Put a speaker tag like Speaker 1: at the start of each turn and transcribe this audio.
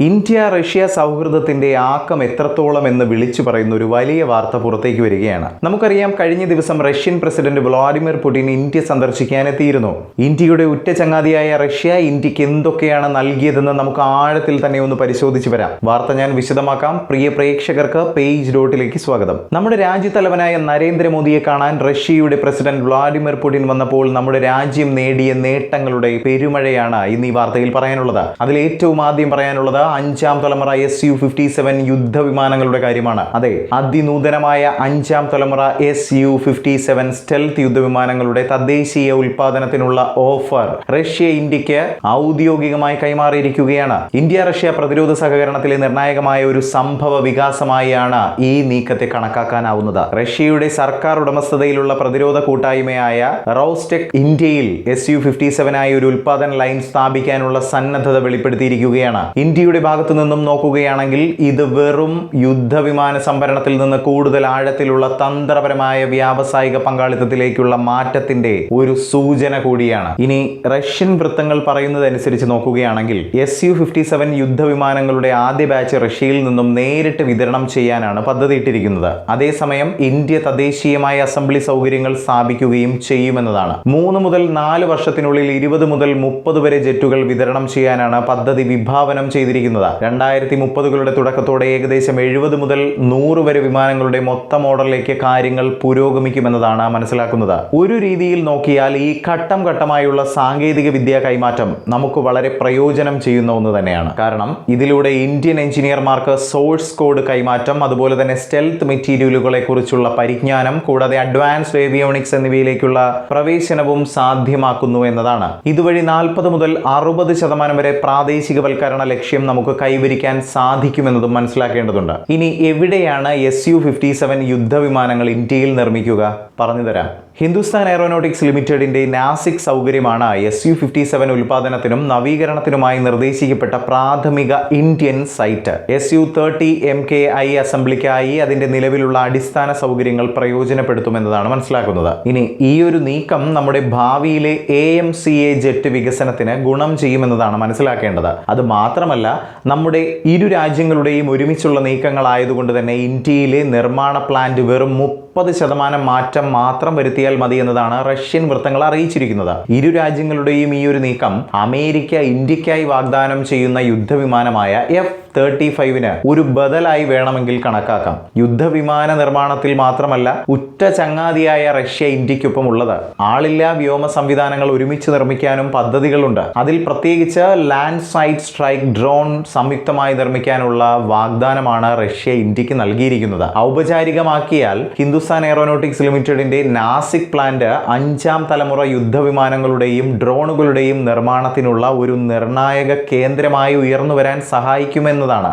Speaker 1: India Russia സൗഹൃദത്തിന്റെ ആക്കം എത്രത്തോളം എന്ന് വിളിച്ചു പറയുന്ന ഒരു വലിയ വാർത്ത പുറത്തേക്ക് വരികയാണ്. നമുക്കറിയാം, കഴിഞ്ഞ ദിവസം Russian president Vladimir Putin India സന്ദർശിക്കാനെത്തിയിരുന്നു. ഇന്ത്യയുടെ ഉറ്റ ചങ്ങാതിയായ റഷ്യ ഇന്ത്യക്ക് എന്തൊക്കെയാണ് നൽകിയതെന്ന് നമുക്ക് ആഴത്തിൽ തന്നെ ഒന്ന് പരിശോധിച്ചു വരാം. വാർത്ത ഞാൻ വിശദമാക്കാം. പ്രിയ പ്രേക്ഷകർക്ക് പേജ് ഡോട്ടിലേക്ക് സ്വാഗതം. നമ്മുടെ രാജ്യത്തലവനായ നരേന്ദ്രമോദിയെ കാണാൻ റഷ്യയുടെ പ്രസിഡന്റ് വ്ളാഡിമിർ പുടിൻ വന്നപ്പോൾ നമ്മുടെ രാജ്യം നേടിയ നേട്ടങ്ങളുടെ പെരുമഴയാണ് ഇന്ന് ഈ വാർത്തയിൽ പറയാനുള്ളത്. അതിൽ ഏറ്റവും ആദ്യം പറയാനുള്ളത് അഞ്ചാം തലമുറ Su-57 യുദ്ധവിമാനങ്ങളുടെ കാര്യമാണ്. അതെ, അതിനൂതനമായ അഞ്ചാം തലമുറ Su-57 സ്റ്റെൽത്ത് യുദ്ധവിമാനങ്ങളുടെ തദ്ദേശീയ ഉൽപാദനത്തിനുള്ള ഓഫർ റഷ്യ ഇന്ത്യക്ക് ഔദ്യോഗികമായി കൈമാറിയിരിക്കുകയാണ്. ഇന്ത്യ റഷ്യ പ്രതിരോധ സഹകരണത്തിലെ നിർണായകമായ ഒരു സംഭവ വികാസമായാണ് ഈ നീക്കത്തെ കണക്കാക്കാനാവുന്നത്. റഷ്യയുടെ സർക്കാർ ഉടമസ്ഥതയിലുള്ള പ്രതിരോധ കൂട്ടായ്മയായ റോസ്റ്റെക് ഇന്ത്യയിൽ Su-57 ആയി ഒരു ഉൽപാദന ലൈൻ സ്ഥാപിക്കാനുള്ള സന്നദ്ധത വെളിപ്പെടുത്തിയിരിക്കുകയാണ്. ഇന്ത്യയുടെ ഭാഗത്തു നിന്നും നോക്കുകയാണെങ്കിൽ ഇത് വെറും യുദ്ധവിമാന സംഭരണത്തിൽ നിന്ന് കൂടുതൽ ആഴത്തിലുള്ള തന്ത്രപരമായ വ്യാവസായിക പങ്കാളിത്തത്തിലേക്കുള്ള മാറ്റത്തിന്റെ ഒരു സൂചന കൂടിയാണ്. ഇനി റഷ്യൻ വൃത്തങ്ങൾ പറയുന്നതനുസരിച്ച് നോക്കുകയാണെങ്കിൽ Su-57 യുദ്ധവിമാനങ്ങളുടെ ആദ്യ ബാച്ച് റഷ്യയിൽ നിന്നും നേരിട്ട് വിതരണം ചെയ്യാനാണ് പദ്ധതിയിട്ടിരിക്കുന്നത്. അതേസമയം ഇന്ത്യ തദ്ദേശീയമായ അസംബ്ലി സൗകര്യങ്ങൾ സ്ഥാപിക്കുകയും ചെയ്യുമെന്നതാണ്. 3 മുതൽ 4 വർഷത്തിനുള്ളിൽ 20 മുതൽ 30 വരെ ജെറ്റുകൾ വിതരണം ചെയ്യാനാണ് പദ്ധതി വിഭാവനം ചെയ്തിരിക്കുന്നത്. 2030കളുടെ തുടക്കത്തോടെ ഏകദേശം 70 മുതൽ 100 വരെ വിമാനങ്ങളുടെ മൊത്തം ഓർഡറിലേക്ക് കാര്യങ്ങൾ പുരോഗമിക്കുമെന്നതാണ് മനസ്സിലാക്കുന്നത്. ഒരു രീതിയിൽ നോക്കിയാൽ ഈ ഘട്ടം ഘട്ടമായുള്ള സാങ്കേതിക വിദ്യാ കൈമാറ്റം നമുക്ക് വളരെ പ്രയോജനം ചെയ്യുന്ന ഒന്ന് തന്നെയാണ്. കാരണം ഇതിലൂടെ ഇന്ത്യൻ എഞ്ചിനീയർമാർക്ക് സോഴ്സ് കോഡ് കൈമാറ്റം, അതുപോലെ തന്നെ സ്റ്റെൽത്ത് മെറ്റീരിയലുകളെ കുറിച്ചുള്ള പരിജ്ഞാനം, കൂടാതെ അഡ്വാൻസ്ഡ് ഏവിയോണിക്സ് എന്നിവയിലേക്കുള്ള പ്രവേശനവും സാധ്യമാക്കുന്നു എന്നതാണ്. ഇതുവഴി 40 മുതൽ 60% വരെ പ്രാദേശികവൽക്കരണ ലക്ഷ്യം നമുക്ക് കൈവരിക്കാൻ സാധിക്കുമെന്നതും മനസ്സിലാക്കേണ്ടതുണ്ട്. ഇനി എവിടെയാണ് Su-57 യുദ്ധവിമാനങ്ങൾ ഇന്ത്യയിൽ നിർമ്മിക്കുക? പറഞ്ഞുതരാം. ഹിന്ദുസ്ഥാൻ എയറോനോട്ടിക്സ് ലിമിറ്റഡിന്റെ നാസിക് സൗകര്യമാണ് Su-57 ഉൽപാദനത്തിനും നവീകരണത്തിനുമായി നിർദ്ദേശിക്കപ്പെട്ട പ്രാഥമിക ഇന്ത്യൻ സൈറ്റ്. Su-30 MKI അസംബ്ലിക്കായി അതിന്റെ നിലവിലുള്ള അടിസ്ഥാന സൗകര്യങ്ങൾ പ്രയോജനപ്പെടുത്തുമെന്നതാണ് മനസ്സിലാക്കുന്നത്. ഇനി ഈ ഒരു നീക്കം നമ്മുടെ ഭാവിയിലെ AMCA ജെറ്റ് വികസനത്തിന് ഗുണം ചെയ്യുമെന്നതാണ് മനസ്സിലാക്കേണ്ടത്. അത് മാത്രമല്ല, നമ്മുടെ ഇരു രാജ്യങ്ങളുടെയും ഒരുമിച്ചുള്ള നീക്കങ്ങളായതുകൊണ്ട് തന്നെ ഇന്ത്യയിലെ നിർമ്മാണ പ്ലാന്റ് വെറും 30% മാറ്റം മാത്രം വരുത്തിയാൽ മതി എന്നതാണ് റഷ്യൻ വൃത്തങ്ങൾ അറിയിച്ചിരിക്കുന്നത്. ഇരു രാജ്യങ്ങളുടെയും ഈ ഒരു നീക്കം അമേരിക്ക ഇന്ത്യക്കായി വാഗ്ദാനം ചെയ്യുന്ന യുദ്ധവിമാനമായ F-35 ഒരു ബദലായി വേണമെങ്കിൽ കണക്കാക്കാം. യുദ്ധവിമാന നിർമ്മാണത്തിൽ മാത്രമല്ല, ഉറ്റ ചങ്ങാതിയായ റഷ്യ ഇന്ത്യക്കൊപ്പം ഉള്ളത്. ആളില്ലാ വ്യോമ സംവിധാനങ്ങൾ ഒരുമിച്ച് നിർമ്മിക്കാനും പദ്ധതികളുണ്ട്. അതിൽ പ്രത്യേകിച്ച് ലാൻഡ് സൈഡ് സ്ട്രൈക്ക് ഡ്രോൺ സംയുക്തമായി നിർമ്മിക്കാനുള്ള വാഗ്ദാനമാണ് റഷ്യ ഇന്ത്യക്ക് നൽകിയിരിക്കുന്നത്. ഔപചാരികമാക്കിയാൽ ഹിന്ദുസ്ഥാൻ എയറോനോട്ടിക്സ് ലിമിറ്റഡിന്റെ നാസിക് പ്ലാന്റ് 5ാം തലമുറ യുദ്ധവിമാനങ്ങളുടെയും ഡ്രോണുകളുടെയും നിർമ്മാണത്തിനുള്ള ഒരു നിർണായക കേന്ദ്രമായി ഉയർന്നു വരാൻ സഹായിക്കുമെന്നതാണ്.